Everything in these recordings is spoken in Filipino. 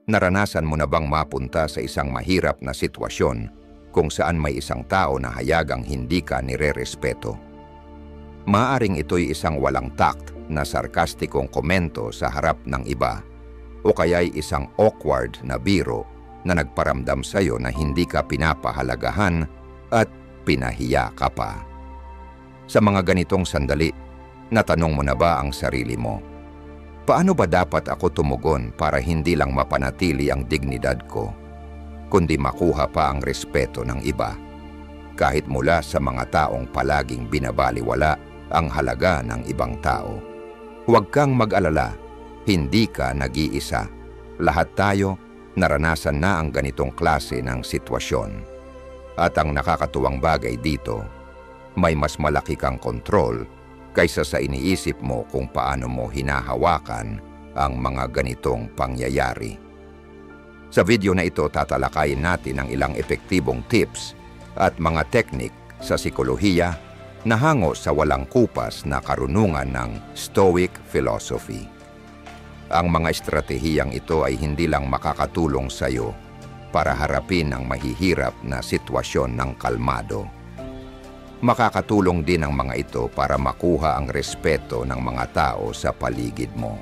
Naranasan mo na bang mapunta sa isang mahirap na sitwasyon kung saan may isang tao na hayagang hindi ka nire-respeto? Maaring ito'y isang walang tact na sarkastikong komento sa harap ng iba o kaya'y isang awkward na biro na nagparamdam sa'yo na hindi ka pinapahalagahan at pinahiya ka pa. Sa mga ganitong sandali, natanong mo na ba ang sarili mo? Paano ba dapat ako tumugon para hindi lang mapanatili ang dignidad ko, kundi makuha pa ang respeto ng iba, kahit mula sa mga taong palaging binabaliwala ang halaga ng ibang tao? Huwag kang mag-alala, hindi ka nag-iisa. Lahat tayo naranasan na ang ganitong klase ng sitwasyon. At ang nakakatuwang bagay dito, may mas malaki kang kontrol kaysa sa iniisip mo kung paano mo hinahawakan ang mga ganitong pangyayari. Sa video na ito, tatalakayin natin ang ilang epektibong tips at mga teknik sa psikolohiya na hango sa walang kupas na karunungan ng Stoic philosophy. Ang mga estratehiyang ito ay hindi lang makakatulong sa iyo para harapin ang mahihirap na sitwasyon ng kalmado. Makakatulong din ang mga ito para makuha ang respeto ng mga tao sa paligid mo.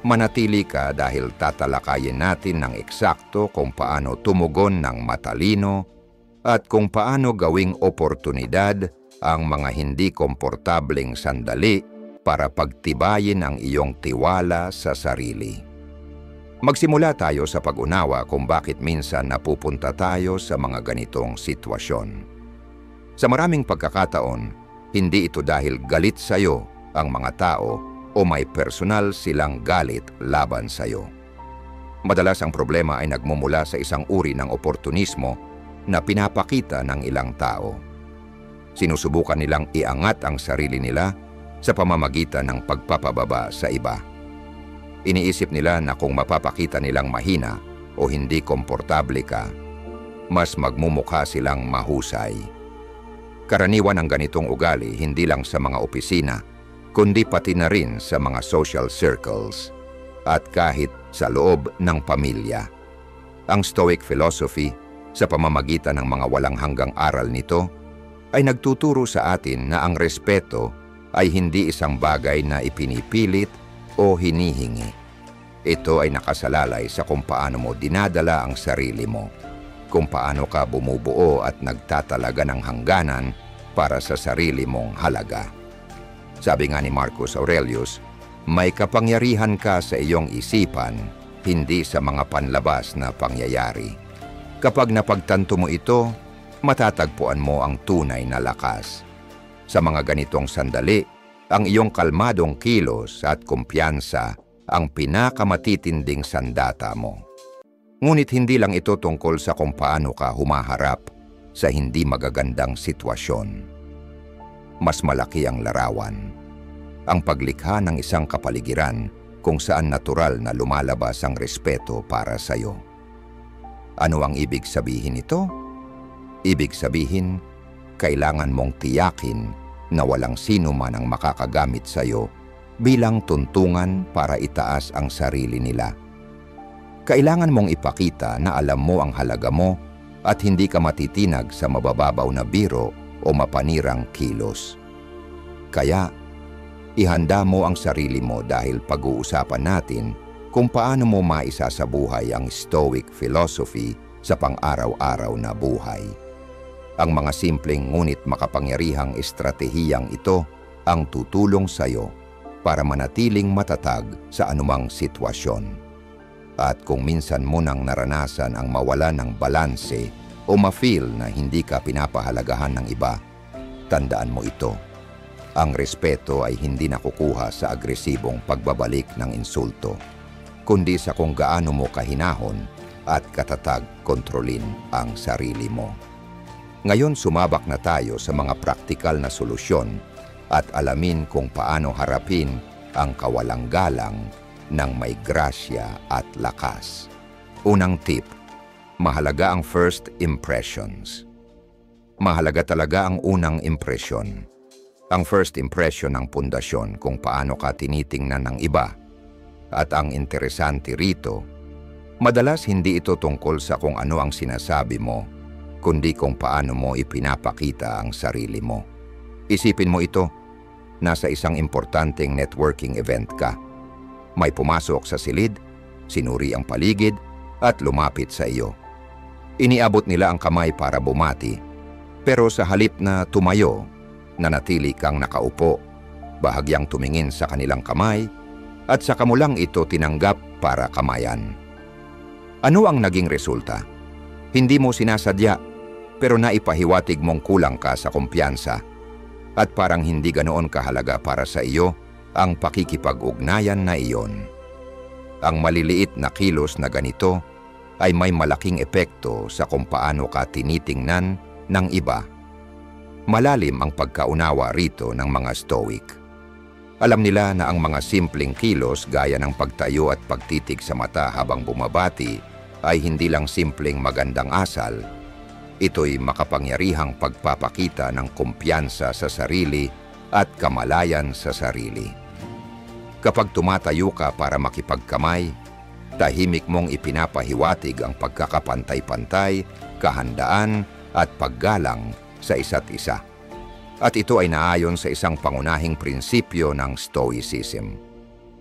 Manatili ka dahil tatalakayin natin ng eksakto kung paano tumugon ng matalino at kung paano gawing oportunidad ang mga hindi komportableng sandali para pagtibayin ang iyong tiwala sa sarili. Magsimula tayo sa pag-unawa kung bakit minsan napupunta tayo sa mga ganitong sitwasyon. Sa maraming pagkakataon, hindi ito dahil galit sa iyo ang mga tao o may personal silang galit laban sa iyo. Madalas ang problema ay nagmumula sa isang uri ng oportunismo na pinapakita ng ilang tao. Sinusubukan nilang iangat ang sarili nila sa pamamagitan ng pagpapababa sa iba. Iniisip nila na kung mapapakita nilang mahina o hindi komportable ka, mas magmumukha silang mahusay. Karaniwan ang ganitong ugali hindi lang sa mga opisina, kundi pati na rin sa mga social circles at kahit sa loob ng pamilya. Ang Stoic philosophy, sa pamamagitan ng mga walang hanggang aral nito, ay nagtuturo sa atin na ang respeto ay hindi isang bagay na ipinipilit o hinihingi. Ito ay nakasalalay sa kung paano mo dinadala ang sarili mo, kung paano ka bumubuo at nagtatalaga ng hangganan para sa sarili mong halaga. Sabi nga ni Marcus Aurelius, may kapangyarihan ka sa iyong isipan, hindi sa mga panlabas na pangyayari. Kapag napagtanto mo ito, matatagpuan mo ang tunay na lakas. Sa mga ganitong sandali, ang iyong kalmadong kilos at kumpiyansa ang pinakamatitinding sandata mo. Ngunit hindi lang ito tungkol sa kung paano ka humaharap sa hindi magagandang sitwasyon. Mas malaki ang larawan, ang paglikha ng isang kapaligiran kung saan natural na lumalabas ang respeto para sa iyo. Ano ang ibig sabihin nito? Ibig sabihin, kailangan mong tiyakin na walang sino man ang makakagamit sa iyo bilang tuntungan para itaas ang sarili nila. Kailangan mong ipakita na alam mo ang halaga mo at hindi ka matitinag sa mabababaw na biro o mapanirang kilos. Kaya, ihanda mo ang sarili mo dahil pag-uusapan natin kung paano mo maisasabuhay ang Stoic philosophy sa pang-araw-araw na buhay. Ang mga simpleng ngunit makapangyarihang estratehiyang ito ang tutulong sa iyo para manatiling matatag sa anumang sitwasyon. At kung minsan mo nang naranasan ang mawala ng balanse o ma-feel na hindi ka pinapahalagahan ng iba, tandaan mo ito. Ang respeto ay hindi nakukuha sa agresibong pagbabalik ng insulto, kundi sa kung gaano mo kahinahon at katatag kontrolin ang sarili mo. Ngayon sumabak na tayo sa mga praktikal na solusyon at alamin kung paano harapin ang kawalang galang ng may grasya at lakas. Unang tip, mahalaga ang first impressions. Mahalaga talaga ang unang impresyon. Ang first impression ng pundasyon kung paano ka tinitingnan ng iba. At ang interesante rito, Madalas hindi ito tungkol sa kung ano ang sinasabi mo, kundi kung paano mo ipinapakita ang sarili mo. Isipin mo ito, nasa isang importanteng networking event ka. May pumasok sa silid, sinuri ang paligid, at lumapit sa iyo. Iniabot nila ang kamay para bumati, pero sa halip na tumayo, nanatili kang nakaupo, bahagyang tumingin sa kanilang kamay, at saka mo lang ito tinanggap para kamayan. Ano ang naging resulta? Hindi mo sinasadya, pero naipahiwatig mong kulang ka sa kumpiyansa at parang hindi ganoon kahalaga para sa iyo ang pakikipag-ugnayan na iyon. Ang maliliit na kilos na ganito ay may malaking epekto sa kung paano ka tinitingnan ng iba. Malalim ang pagkaunawa rito ng mga Stoic. Alam nila na ang mga simpleng kilos gaya ng pagtayo at pagtitig sa mata habang bumabati ay hindi lang simpleng magandang asal. Ito'y makapangyarihang pagpapakita ng kumpiyansa sa sarili at kamalayan sa sarili. Kapag tumatayo ka para makipagkamay, tahimik mong ipinapahiwatig ang pagkakapantay-pantay, kahandaan at paggalang sa isa't isa. At ito ay naayon sa isang pangunahing prinsipyo ng Stoicism.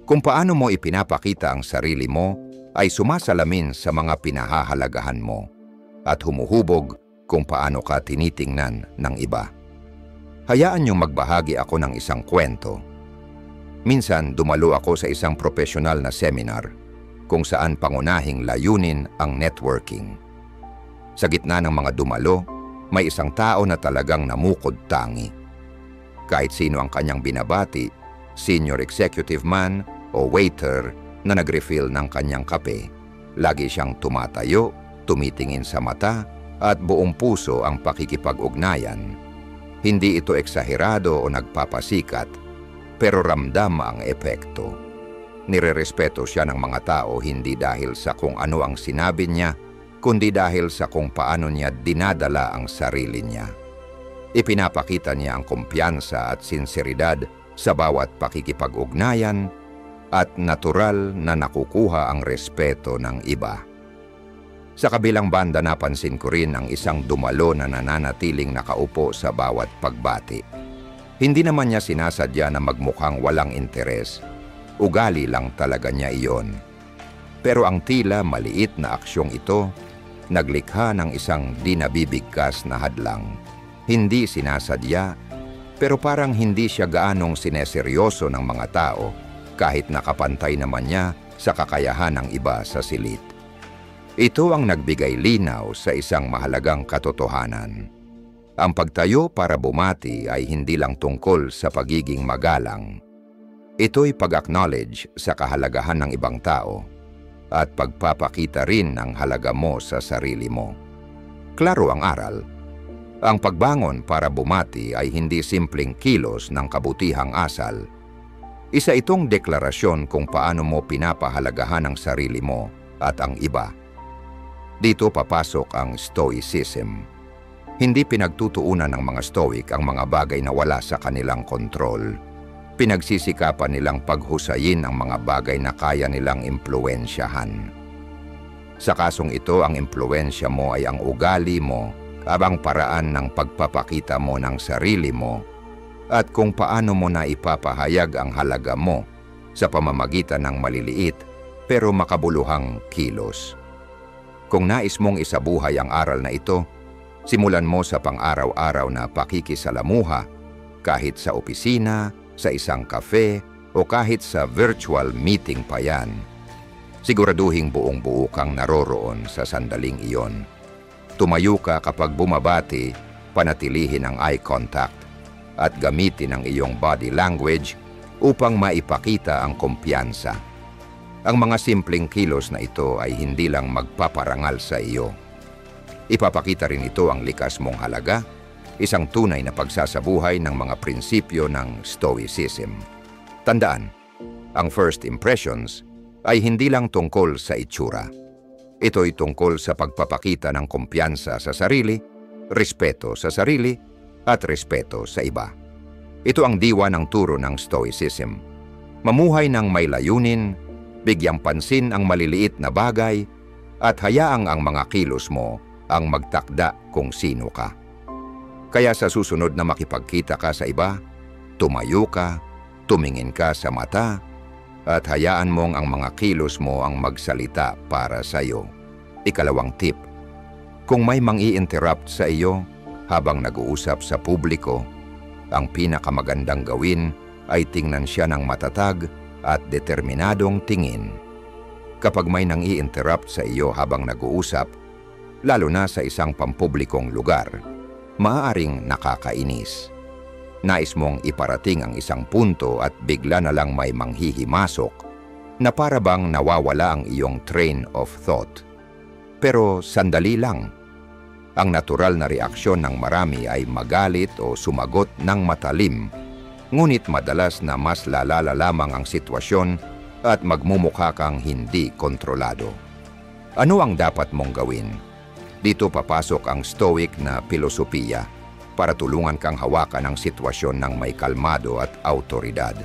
Kung paano mo ipinapakita ang sarili mo ay sumasalamin sa mga pinahahalagahan mo at humuhubog kung paano ka tinitingnan ng iba. Hayaan niyong magbahagi ako ng isang kwento. Minsan dumalo ako sa isang profesional na seminar kung saan pangunahing layunin ang networking. Sa gitna ng mga dumalo, may isang tao na talagang namukod-tangi. Kahit sino ang kanyang binabati, senior executive man o waiter na nag-refill ng kanyang kape, lagi siyang tumatayo, tumitingin sa mata at buong puso ang pakikipag-ugnayan. Hindi ito eksaherado o nagpapasikat, pero ramdam ang epekto. Nirerespeto siya ng mga tao hindi dahil sa kung ano ang sinabi niya, kundi dahil sa kung paano niya dinadala ang sarili niya. Ipinapakita niya ang kumpiyansa at sinseridad sa bawat pakikipag-ugnayan at natural na nakukuha ang respeto ng iba. Sa kabilang banda napansin ko rin ang isang dumalo na nananatiling nakaupo sa bawat pagbati. Hindi naman niya sinasadya na magmukhang walang interes. Ugali lang talaga niya iyon. Pero ang tila maliit na aksyong ito, naglikha ng isang di nabibigkas na hadlang. Hindi sinasadya, pero parang hindi siya gaanong sineseryoso ng mga tao kahit nakapantay naman niya sa kakayahan ng iba sa silid. Ito ang nagbigay linaw sa isang mahalagang katotohanan. Ang pagtayo para bumati ay hindi lang tungkol sa pagiging magalang. Ito'y pag-acknowledge sa kahalagahan ng ibang tao at pagpapakita rin ng halaga mo sa sarili mo. Klaro ang aral. Ang pagbangon para bumati ay hindi simpleng kilos ng kabutihang asal. Isa itong deklarasyon kung paano mo pinapahalagahan ang sarili mo at ang iba. Dito papasok ang Stoicism. Hindi pinagtutuunan ng mga Stoic ang mga bagay na wala sa kanilang kontrol. Pinagsisikapan nilang paghusayin ang mga bagay na kaya nilang impluwensyahan. Sa kasong ito, ang impluwensya mo ay ang ugali mo, habang paraan ng pagpapakita mo ng sarili mo, at kung paano mo na ipapahayag ang halaga mo sa pamamagitan ng maliliit pero makabuluhang kilos. Kung nais mong isabuhay ang aral na ito, simulan mo sa pang-araw-araw na pakikisalamuha, kahit sa opisina, sa isang kafe, o kahit sa virtual meeting pa yan. Siguraduhing buong-buo kang naroroon sa sandaling iyon. Tumayo ka kapag bumabati, panatilihin ang eye contact, at gamitin ang iyong body language upang maipakita ang kumpiyansa. Ang mga simpleng kilos na ito ay hindi lang magpaparangal sa iyo. Ipapakita rin ito ang likas mong halaga, isang tunay na pagsasabuhay ng mga prinsipyo ng Stoicism. Tandaan, ang first impressions ay hindi lang tungkol sa itsura. Ito'y tungkol sa pagpapakita ng kumpiyansa sa sarili, respeto sa sarili, at respeto sa iba. Ito ang diwa ng turo ng Stoicism. Mamuhay ng may layunin, bigyang pansin ang maliliit na bagay, at hayaang ang mga kilos mo ang magtakda kung sino ka. Kaya sa susunod na makipagkita ka sa iba, tumayo ka, tumingin ka sa mata, at hayaan mong ang mga kilos mo ang magsalita para sa iyo. Ikalawang tip, kung may mang-i-interrupt sa iyo habang nag-uusap sa publiko, ang pinakamagandang gawin ay tingnan siya ng matatag at determinadong tingin. Kapag may nang-i-interrupt sa iyo habang nag-uusap, lalo na sa isang pampublikong lugar, maaaring nakakainis. Nais mong iparating ang isang punto at bigla na lang may manghihimasok na para bang nawawala ang iyong train of thought. Pero sandali lang. Ang natural na reaksyon ng marami ay magalit o sumagot ng matalim, ngunit madalas na mas lalala lamang ang sitwasyon at magmumukha kang hindi kontrolado. Ano ang dapat mong gawin? Dito papasok ang Stoic na filosofiya para tulungan kang hawakan ang sitwasyon ng may kalmado at autoridad.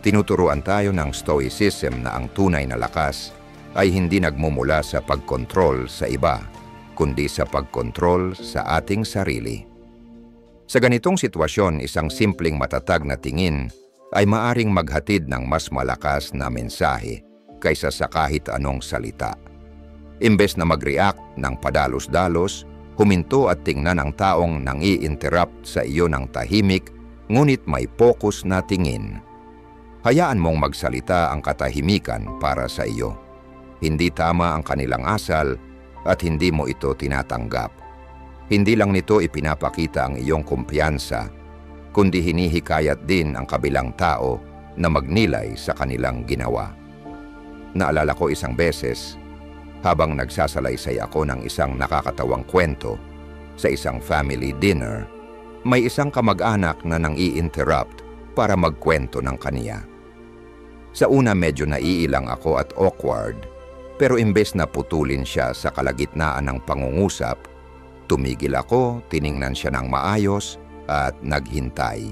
Tinuturuan tayo ng Stoicism na ang tunay na lakas ay hindi nagmumula sa pagkontrol sa iba, kundi sa pagkontrol sa ating sarili. Sa ganitong sitwasyon, isang simpleng matatag na tingin ay maaring maghatid ng mas malakas na mensahe kaysa sa kahit anong salita. Imbes na mag-react ng padalos-dalos, huminto at tingnan ang taong nang-i-interrupt sa iyo ng tahimik, ngunit may focus na tingin. Hayaan mong magsalita ang katahimikan para sa iyo. Hindi tama ang kanilang asal at hindi mo ito tinatanggap. Hindi lang nito ipinapakita ang iyong kumpiyansa, kundi hinihikayat din ang kabilang tao na magnilay sa kanilang ginawa. Naalala ko isang beses, habang nagsasalaysay ako ng isang nakakatawang kwento sa isang family dinner, may isang kamag-anak na nang-i-interrupt para magkwento ng kaniya. Sa una medyo naiilang ako at awkward, pero imbes na putulin siya sa kalagitnaan ng pangungusap, tumigil ako, tiningnan siya ng maayos at naghintay.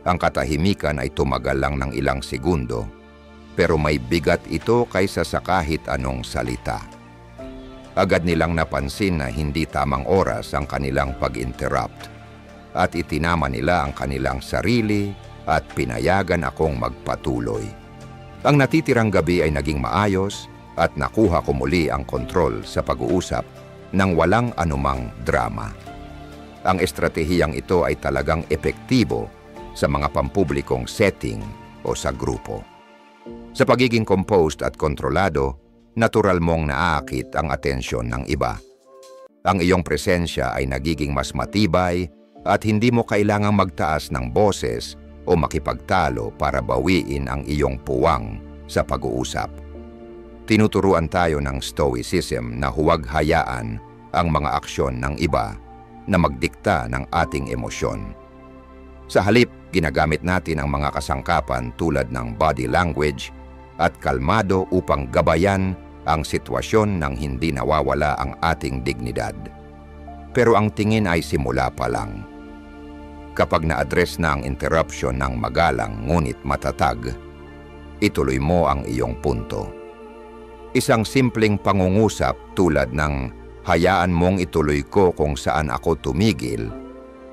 Ang katahimikan ay tumagal lang ng ilang segundo, pero may bigat ito kaysa sa kahit anong salita. Agad nilang napansin na hindi tamang oras ang kanilang pag-interrupt at itinama nila ang kanilang sarili at pinayagan akong magpatuloy. Ang natitirang gabi ay naging maayos at nakuha ko muli ang kontrol sa pag-uusap nang walang anumang drama. Ang estratehiyang ito ay talagang epektibo sa mga pampublikong setting o sa grupo. Sa pagiging composed at kontrolado, natural mong naaakit ang atensyon ng iba. Ang iyong presensya ay nagiging mas matibay at hindi mo kailangang magtaas ng boses o makipagtalo para bawiin ang iyong puwang sa pag-uusap. Tinuturuan tayo ng Stoicism na huwag hayaan ang mga aksyon ng iba na magdikta ng ating emosyon. Sa halip, ginagamit natin ang mga kasangkapan tulad ng body language at kalmado upang gabayan ang sitwasyon nang hindi nawawala ang ating dignidad. Pero ang tingin ay simula pa lang. Kapag na-address na ang interruption ng magalang ngunit matatag, ituloy mo ang iyong punto. Isang simpleng pangungusap tulad ng hayaan mong ituloy ko kung saan ako tumigil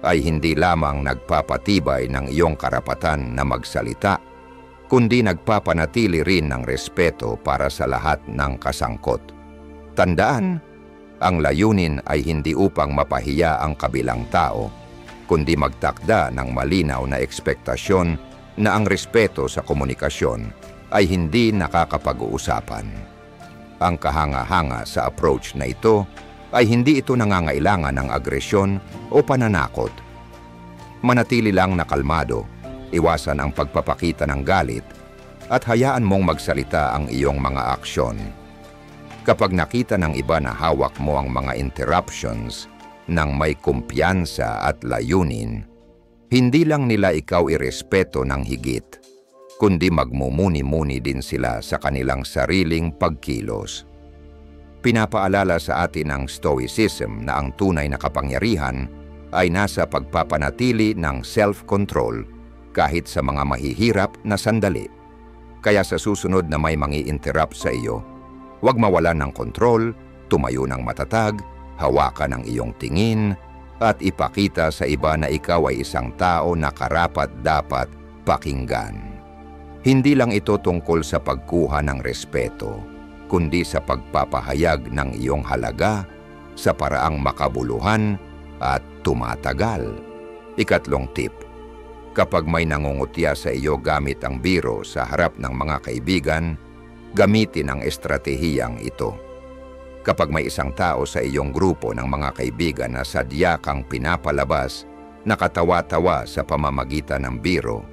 ay hindi lamang nagpapatibay ng iyong karapatan na magsalita, kundi nagpapanatili rin ng respeto para sa lahat ng kasangkot. Tandaan, ang layunin ay hindi upang mapahiya ang kabilang tao, kundi magtakda ng malinaw na ekspektasyon na ang respeto sa komunikasyon ay hindi nakakapag-uusapan. Ang kahanga-hanga sa approach na ito ay hindi ito nangangailangan ng agresyon o pananakot. Manatili lang na kalmado, iwasan ang pagpapakita ng galit, at hayaan mong magsalita ang iyong mga aksyon. Kapag nakita ng iba na hawak mo ang mga interruptions ng may kumpiyansa at layunin, hindi lang nila ikaw irespeto ng higit, kundi magmumuni-muni din sila sa kanilang sariling pagkilos. Pinapaalala sa atin ng Stoicism na ang tunay na kapangyarihan ay nasa pagpapanatili ng self-control kahit sa mga mahihirap na sandali. Kaya sa susunod na may mangi-interrupt sa iyo, Huwag mawalan ng kontrol, tumayo ng matatag, hawakan ang iyong tingin, at ipakita sa iba na ikaw ay isang tao na karapat-dapat pakinggan. Hindi lang ito tungkol sa pagkuha ng respeto, kundi sa pagpapahayag ng iyong halaga sa paraang makabuluhan at tumatagal. Ikatlong tip, kapag may nangungutya sa iyo gamit ang biro sa harap ng mga kaibigan, gamitin ang estratehiyang ito. Kapag may isang tao sa iyong grupo ng mga kaibigan na sadya kang pinapalabas, nakatawa-tawa sa pamamagitan ng biro,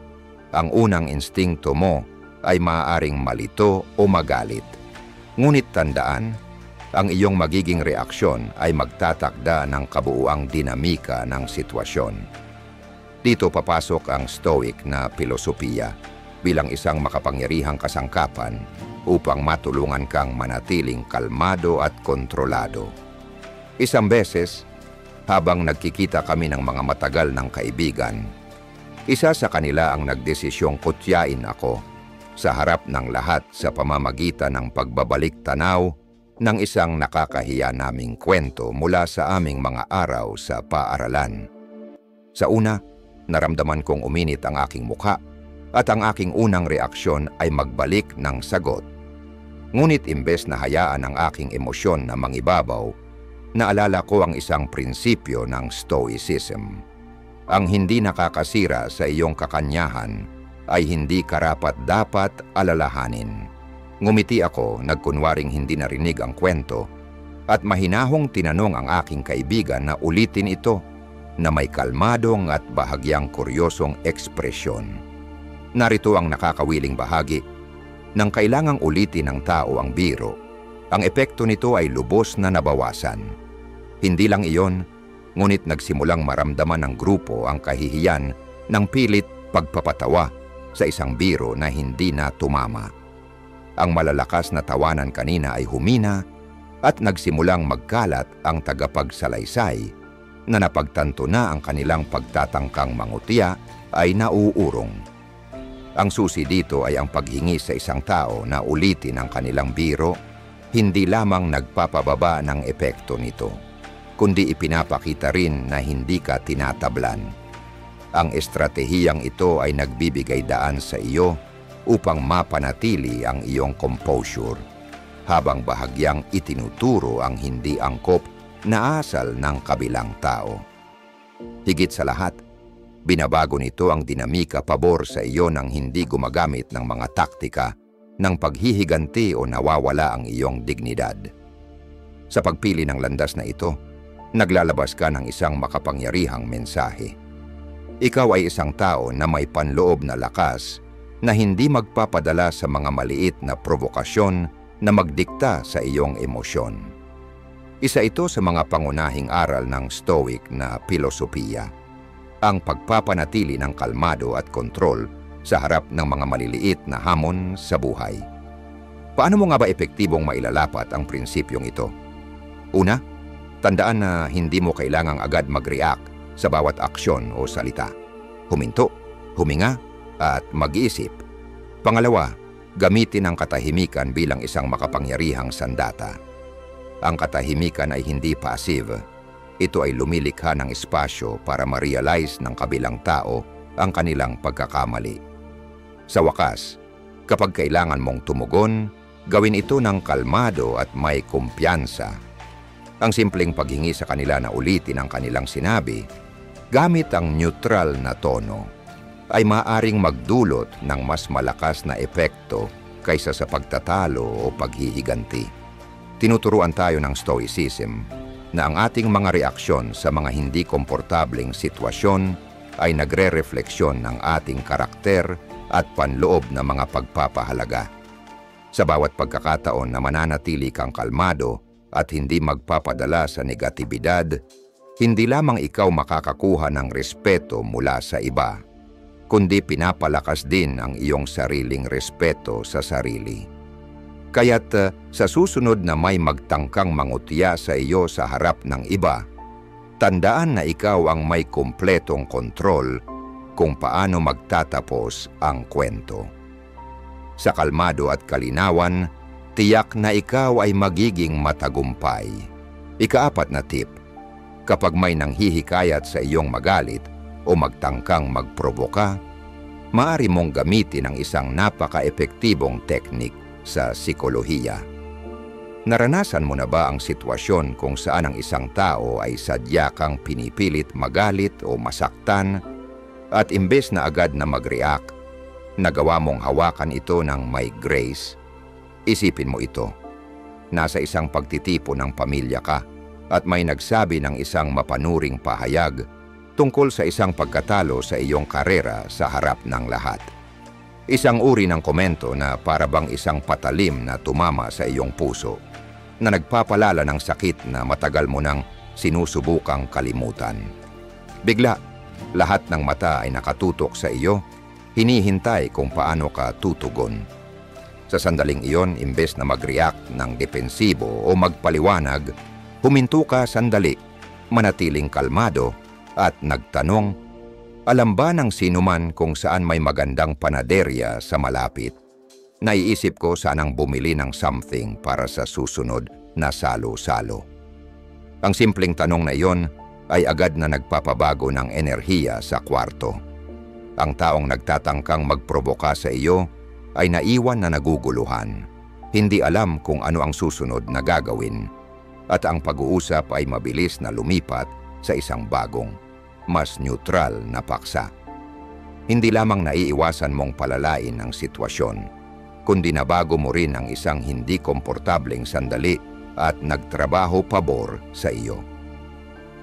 ang unang instingto mo ay maaaring malito o magalit. Ngunit tandaan, ang iyong magiging reaksyon ay magtatakda ng kabuuang dinamika ng sitwasyon. Dito papasok ang Stoic na filosofiya bilang isang makapangyarihang kasangkapan upang matulungan kang manatiling kalmado at kontrolado. Isang beses, habang nagkikita kami ng mga matagal ng kaibigan, isa sa kanila ang nagdesisyong kutyain ako sa harap ng lahat sa pamamagitan ng pagbabalik tanaw ng isang nakakahiya naming kwento mula sa aming mga araw sa paaralan. Sa una, naramdaman kong uminit ang aking mukha at ang aking unang reaksyon ay magbalik ng sagot. Ngunit imbes na hayaan ang aking emosyon na mangibabaw, naalala ko ang isang prinsipyo ng Stoicism. Ang hindi nakakasira sa iyong kakanyahan ay hindi karapat-dapat alalahanin. Ngumiti ako, nagkunwaring hindi narinig ang kwento, at mahinahong tinanong ang aking kaibigan na ulitin ito na may kalmadong at bahagyang kuryosong ekspresyon. Narito ang nakakawiling bahagi. Nang kailangang ulitin ng tao ang biro, ang epekto nito ay lubos na nabawasan. Hindi lang iyon, ngunit nagsimulang maramdaman ng grupo ang kahihiyan ng pilit pagpapatawa sa isang biro na hindi na tumama. Ang malalakas na tawanan kanina ay humina at nagsimulang magkalat ang tagapagsalaysay na napagtanto na ang kanilang pagtatangkang mangutya ay nauurong. Ang susi dito ay ang paghingi sa isang tao na ulitin ang kanilang biro, hindi lamang nagpapababa ng epekto nito, kundi ipinapakita rin na hindi ka tinatablan. Ang estratehiyang ito ay nagbibigay daan sa iyo upang mapanatili ang iyong composure, habang bahagyang itinuturo ang hindi angkop na asal ng kabilang tao. Higit sa lahat, binabago nito ang dinamika pabor sa iyo nang hindi gumagamit ng mga taktika ng paghihiganti o nawawala ang iyong dignidad. Sa pagpili ng landas na ito, naglalabas ka ng isang makapangyarihang mensahe. Ikaw ay isang tao na may panloob na lakas na hindi magpapadala sa mga maliit na provokasyon na magdikta sa iyong emosyon. Isa ito sa mga pangunahing aral ng Stoic na filosofiya, ang pagpapanatili ng kalmado at kontrol sa harap ng mga maliliit na hamon sa buhay. Paano mo nga ba epektibong mailalapat ang prinsipyong ito? Una, tandaan na hindi mo kailangang agad mag-react sa bawat aksyon o salita. Huminto, huminga, at mag-iisip. Pangalawa, gamitin ang katahimikan bilang isang makapangyarihang sandata. Ang katahimikan ay hindi passive. Ito ay lumilikha ng espasyo para ma-realize ng kabilang tao ang kanilang pagkakamali. Sa wakas, kapag kailangan mong tumugon, gawin ito ng kalmado at may kumpiyansa. Ang simpleng paghingi sa kanila na ulitin ang kanilang sinabi, gamit ang neutral na tono, ay maaring magdulot ng mas malakas na epekto kaysa sa pagtatalo o paghihiganti. Tinuturuan tayo ng Stoicism na ang ating mga reaksyon sa mga hindi komportableng sitwasyon ay nagre-refleksyon ng ating karakter at panloob na mga pagpapahalaga. Sa bawat pagkakataon na mananatili kang kalmado at hindi magpapadala sa negatibidad, hindi lamang ikaw makakakuha ng respeto mula sa iba, kundi pinapalakas din ang iyong sariling respeto sa sarili. Kaya't sa susunod na may magtangkang mangutya sa iyo sa harap ng iba, tandaan na ikaw ang may kumpletong kontrol kung paano magtatapos ang kwento. Sa kalmado at kalinawan, tiyak na ikaw ay magiging matagumpay. Ika-4 na tip, kapag may nanghihikayat sa iyong magalit o magtangkang magproboka, maaari mong gamitin ang isang napaka-epektibong teknik sa psikolohiya. Naranasan mo na ba ang sitwasyon kung saan ang isang tao ay sadya kang pinipilit magalit o masaktan at imbes na agad na mag-react, nagawa mong hawakan ito ng may grace? Isipin mo ito. Nasa isang pagtitipon ng pamilya ka at may nagsabi ng isang mapanuring pahayag tungkol sa isang pagkatalo sa iyong karera sa harap ng lahat. Isang uri ng komento na para bang isang patalim na tumama sa iyong puso, na nagpapalala ng sakit na matagal mo nang sinusubukang kalimutan. Bigla, lahat ng mata ay nakatutok sa iyo, hinihintay kung paano ka tutugon. Sa sandaling iyon, imbes na mag-react ng depensibo o magpaliwanag, huminto ka sandali, manatiling kalmado, at nagtanong, alam ba ng sinuman kung saan may magandang panaderya sa malapit? Naiisip ko sanang bumili ng something para sa susunod na salo-salo. Ang simpleng tanong na iyon ay agad na nagpapabago ng enerhiya sa kwarto. Ang taong nagtatangkang magproboka sa iyo ay naiwan na naguguluhan, hindi alam kung ano ang susunod na gagawin, at ang pag-uusap ay mabilis na lumipat sa isang bagong, mas neutral na paksa. Hindi lamang naiiwasan mong palalain ang sitwasyon, kundi nabago mo rin ang isang hindi komportableng sandali at nagtrabaho pabor sa iyo.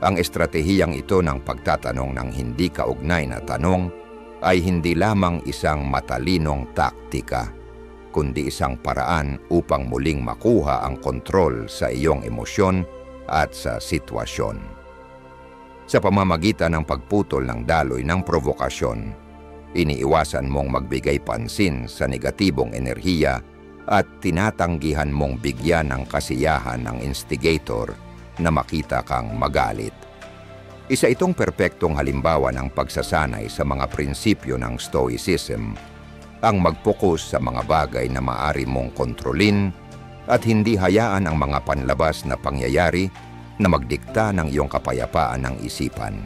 Ang estratehiyang ito ng pagtatanong ng hindi kaugnay na tanong ay hindi lamang isang matalinong taktika, kundi isang paraan upang muling makuha ang kontrol sa iyong emosyon at sa sitwasyon. Sa pamamagitan ng pagputol ng daloy ng provokasyon, iniiwasan mong magbigay pansin sa negatibong enerhiya at tinatanggihan mong bigyan ng kasiyahan ng instigator na makita kang magalit. Isa itong perpektong halimbawa ng pagsasanay sa mga prinsipyo ng Stoicism, ang mag-focus sa mga bagay na maaari mong kontrolin at hindi hayaan ang mga panlabas na pangyayari na magdikta ng iyong kapayapaan ng isipan.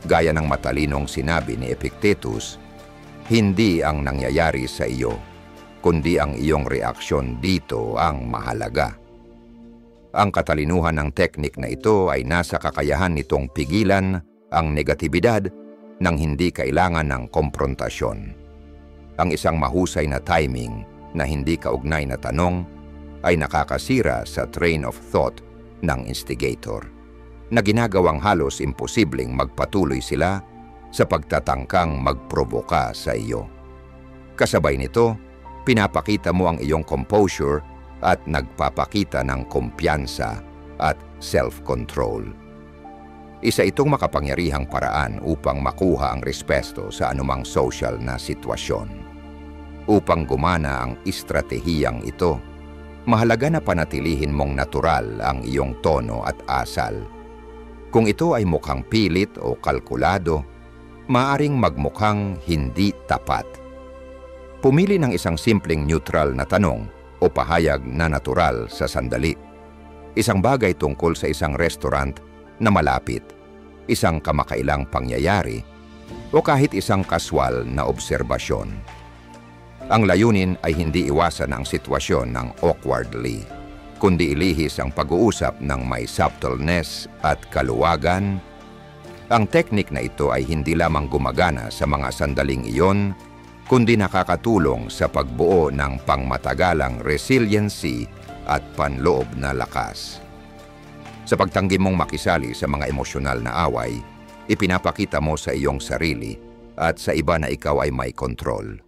Gaya ng matalinong sinabi ni Epictetus, hindi ang nangyayari sa iyo, kundi ang iyong reaksyon dito ang mahalaga. Ang katalinuhan ng teknik na ito ay nasa kakayahan nitong pigilan ang negatibidad nang hindi kailangan ng komprontasyon. Ang isang mahusay na timing na hindi kaugnay na tanong ay nakakasira sa train of thought ng instigator, na ginagawang halos imposibleng magpatuloy sila sa pagtatangkang magproboka sa iyo. Kasabay nito, pinapakita mo ang iyong composure at nagpapakita ng kumpiyansa at self-control. Isa itong makapangyarihang paraan upang makuha ang respeto sa anumang social na sitwasyon. Upang gumana ang estratehiyang ito, mahalaga na panatilihin mong natural ang iyong tono at asal. Kung ito ay mukhang pilit o kalkulado, maaring magmukhang hindi tapat. Pumili ng isang simpleng neutral na tanong o pahayag na natural sa sandali. Isang bagay tungkol sa isang restaurant na malapit, isang kamakailang pangyayari, o kahit isang kaswal na obserbasyon. Ang layunin ay hindi iwasan ang sitwasyon ng awkwardly, kundi ilihis ang pag-uusap ng may subtleness at kaluwagan. Ang teknik na ito ay hindi lamang gumagana sa mga sandaling iyon, kundi nakakatulong sa pagbuo ng pangmatagalang resiliency at panloob na lakas. Sa pagtanggi mong makisali sa mga emosyonal na away, ipinapakita mo sa iyong sarili at sa iba na ikaw ay may kontrol.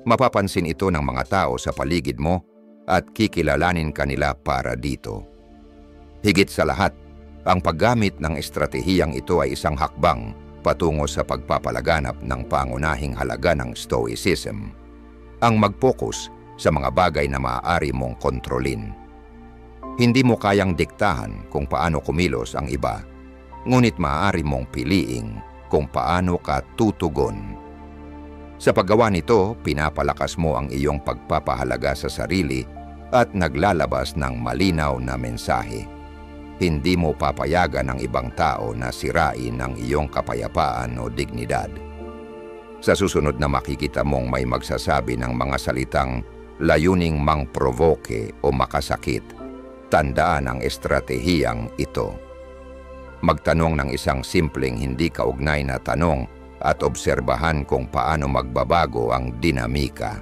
Mapapansin ito ng mga tao sa paligid mo at kikilalanin kanila para dito. Higit sa lahat, ang paggamit ng estratehiyang ito ay isang hakbang patungo sa pagpapalaganap ng pangunahing halaga ng Stoicism, ang mag-focus sa mga bagay na maaari mong kontrolin. Hindi mo kayang diktahan kung paano kumilos ang iba, ngunit maaari mong piliing kung paano ka tutugon. Sa paggawa nito, pinapalakas mo ang iyong pagpapahalaga sa sarili at naglalabas ng malinaw na mensahe. Hindi mo papayagan ang ibang tao na sirain ang iyong kapayapaan o dignidad. Sa susunod na makikita mong may magsasabi ng mga salitang layuning mangprovoke o makasakit, tandaan ang estratehiyang ito. Magtanong ng isang simpleng hindi kaugnay na tanong at obserbahan kung paano magbabago ang dinamika.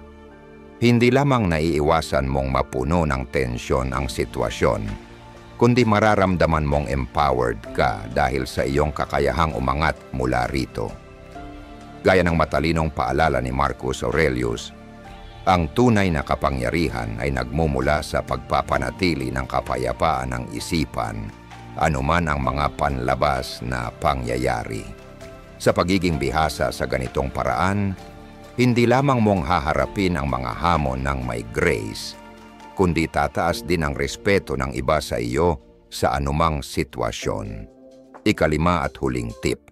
Hindi lamang naiiwasan mong mapuno ng tensyon ang sitwasyon, kundi mararamdaman mong empowered ka dahil sa iyong kakayahang umangat mula rito. Gaya ng matalinong paalala ni Marcus Aurelius, ang tunay na kapangyarihan ay nagmumula sa pagpapanatili ng kapayapaan ng isipan, anuman ang mga panlabas na pangyayari. Sa pagiging bihasa sa ganitong paraan, hindi lamang mong haharapin ang mga hamon ng may grace, kundi tataas din ang respeto ng iba sa iyo sa anumang sitwasyon. Ikalima at huling tip,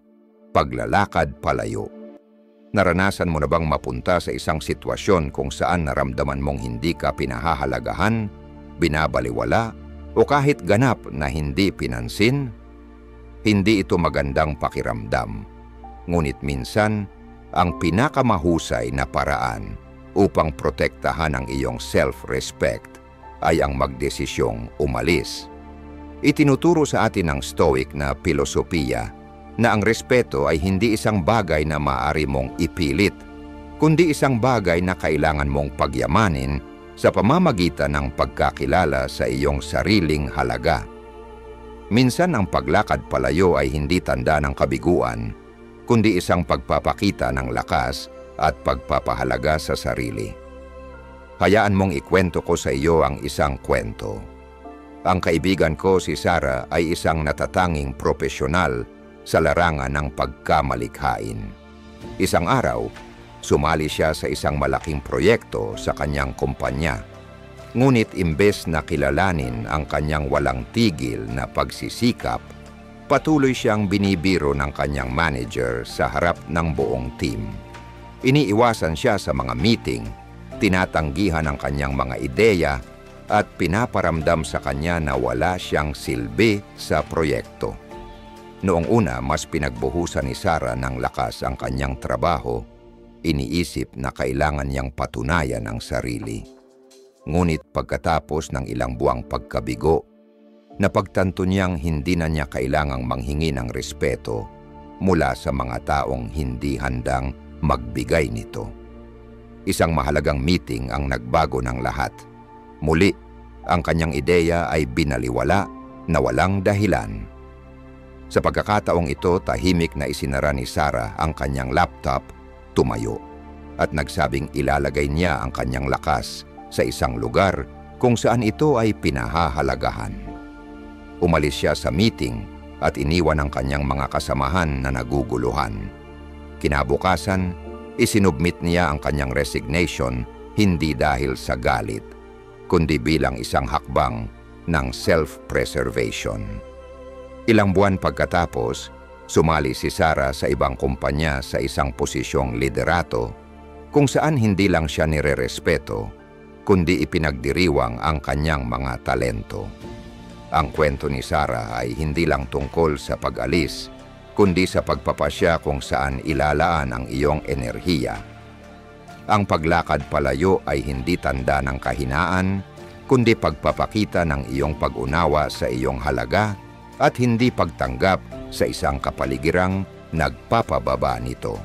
paglalakad palayo. Naranasan mo na bang mapunta sa isang sitwasyon kung saan naramdaman mong hindi ka pinahahalagahan, binabaliwala, o kahit ganap na hindi pinansin? Hindi ito magandang pakiramdam. Ngunit minsan, ang pinakamahusay na paraan upang protektahan ang iyong self-respect ay ang magdesisyong umalis. Itinuturo sa atin ng Stoic na pilosopiya na ang respeto ay hindi isang bagay na maaari mong ipilit, kundi isang bagay na kailangan mong pagyamanin sa pamamagitan ng pagkakilala sa iyong sariling halaga. Minsan ang paglakad palayo ay hindi tanda ng kabiguan, kundi isang pagpapakita ng lakas at pagpapahalaga sa sarili. Hayaan mong ikwento ko sa iyo ang isang kwento. Ang kaibigan ko si Sarah ay isang natatanging profesional sa larangan ng pagkamalikhain. Isang araw, sumali siya sa isang malaking proyekto sa kanyang kumpanya. Ngunit imbes na kilalanin ang kanyang walang tigil na pagsisikap, patuloy siyang binibiro ng kanyang manager sa harap ng buong team. Iniiwasan siya sa mga meeting, tinatanggihan ang kanyang mga ideya at pinaparamdam sa kanya na wala siyang silbi sa proyekto. Noong una, mas pinagbuhusan ni Sarah ng lakas ang kanyang trabaho. Iniisip na kailangan niyang patunayan ang sarili. Ngunit pagkatapos ng ilang buwang pagkabigo, napagtanto niyang hindi na niya kailangang manghingi ng respeto mula sa mga taong hindi handang magbigay nito. Isang mahalagang meeting ang nagbago ng lahat. Muli, ang kanyang ideya ay binaliwala na walang dahilan. Sa pagkakataong ito, tahimik na isinara ni Sarah ang kanyang laptop, tumayo, at nagsabing ilalagay niya ang kanyang lakas sa isang lugar kung saan ito ay pinahahalagahan. Umalis siya sa meeting at iniwan ang kanyang mga kasamahan na naguguluhan. Kinabukasan, isinubmit niya ang kanyang resignation hindi dahil sa galit, kundi bilang isang hakbang ng self-preservation. Ilang buwan pagkatapos, sumali si Sarah sa ibang kumpanya sa isang posisyong liderato kung saan hindi lang siya nirerespeto, kundi ipinagdiriwang ang kanyang mga talento. Ang kwento ni Sarah ay hindi lang tungkol sa pag-alis, kundi sa pagpapasya kung saan ilalaan ang iyong enerhiya. Ang paglakad palayo ay hindi tanda ng kahinaan, kundi pagpapakita ng iyong pag-unawa sa iyong halaga at hindi pagtanggap sa isang kapaligirang nagpapababa nito.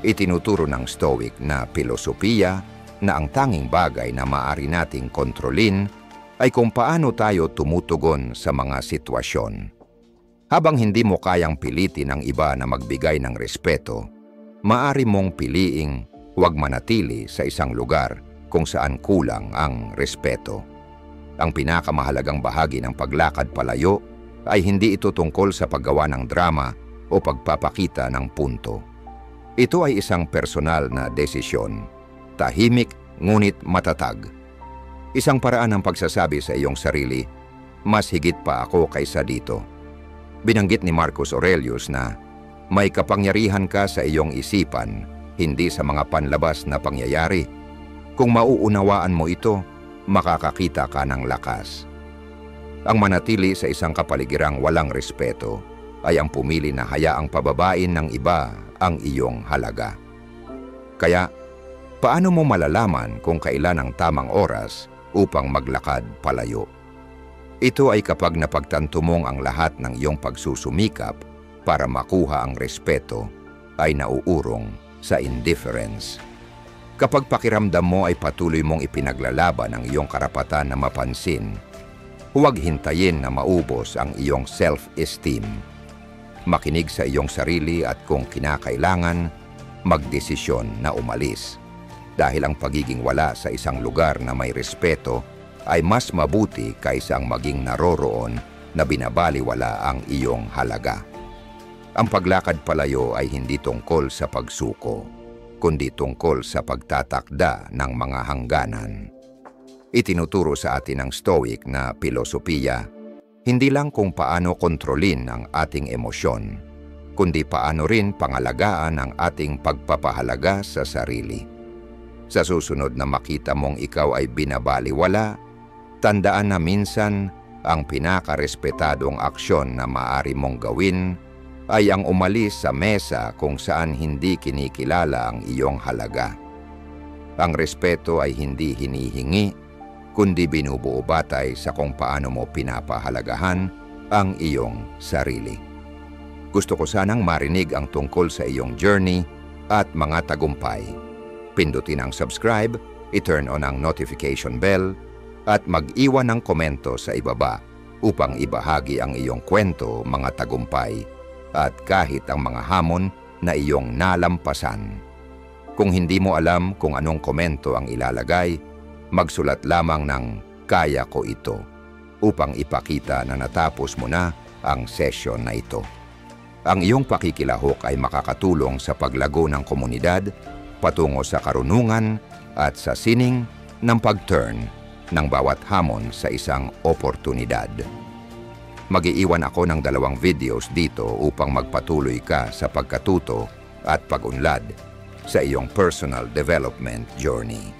Itinuturo ng Stoic na pilosopiya na ang tanging bagay na maaari nating kontrolin ay kung paano tayo tumutugon sa mga sitwasyon. Habang hindi mo kayang pilitin ang iba na magbigay ng respeto, maaari mong piliing huwag manatili sa isang lugar kung saan kulang ang respeto. Ang pinakamahalagang bahagi ng paglakad palayo ay hindi ito tungkol sa paggawa ng drama o pagpapakita ng punto. Ito ay isang personal na desisyon, tahimik ngunit matatag. Isang paraan ng pagsasabi sa iyong sarili, mas higit pa ako kaysa dito. Binanggit ni Marcus Aurelius na may kapangyarihan ka sa iyong isipan, hindi sa mga panlabas na pangyayari. Kung mauunawaan mo ito, makakakita ka ng lakas. Ang manatili sa isang kapaligirang walang respeto ay ang pumili na hayaang pababain ng iba ang iyong halaga. Kaya, paano mo malalaman kung kailan ang tamang oras upang maglakad palayo? Ito ay kapag napagtanto mong ang lahat ng iyong pagsusumikap para makuha ang respeto ay nauurong sa indifference. Kapag pakiramdam mo ay patuloy mong ipinaglalaban ang iyong karapatan na mapansin, huwag hintayin na maubos ang iyong self-esteem. Makinig sa iyong sarili at kung kinakailangan, magdesisyon na umalis. Dahil ang pagiging wala sa isang lugar na may respeto ay mas mabuti kaysa ang maging naroroon na binabaliwala ang iyong halaga. Ang paglakad palayo ay hindi tungkol sa pagsuko, kundi tungkol sa pagtatakda ng mga hangganan. Itinuturo sa atin ng Stoic na pilosopiya, hindi lang kung paano kontrolin ang ating emosyon, kundi paano rin pangalagaan ang ating pagpapahalaga sa sarili. Sa susunod na makita mong ikaw ay binabaliwala, tandaan na minsan ang pinakarespetadong aksyon na maaari mong gawin ay ang umalis sa mesa kung saan hindi kinikilala ang iyong halaga. Ang respeto ay hindi hinihingi, kundi binubuo batay sa kung paano mo pinapahalagahan ang iyong sarili. Gusto ko sanang marinig ang tungkol sa iyong journey at mga tagumpay. Pindutin ang subscribe, i-turn on ang notification bell, at mag-iwan ng komento sa ibaba upang ibahagi ang iyong kwento, mga tagumpay, at kahit ang mga hamon na iyong nalampasan. Kung hindi mo alam kung anong komento ang ilalagay, magsulat lamang ng "Kaya ko ito" upang ipakita na natapos mo na ang session na ito. Ang iyong pakikilahok ay makakatulong sa paglago ng komunidad patungo sa karunungan at sa sining ng pag-turn ng bawat hamon sa isang oportunidad. Mag-iiwan ako ng 2 videos dito upang magpatuloy ka sa pagkatuto at pag-unlad sa iyong personal development journey.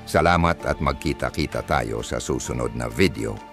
Salamat at magkita-kita tayo sa susunod na video.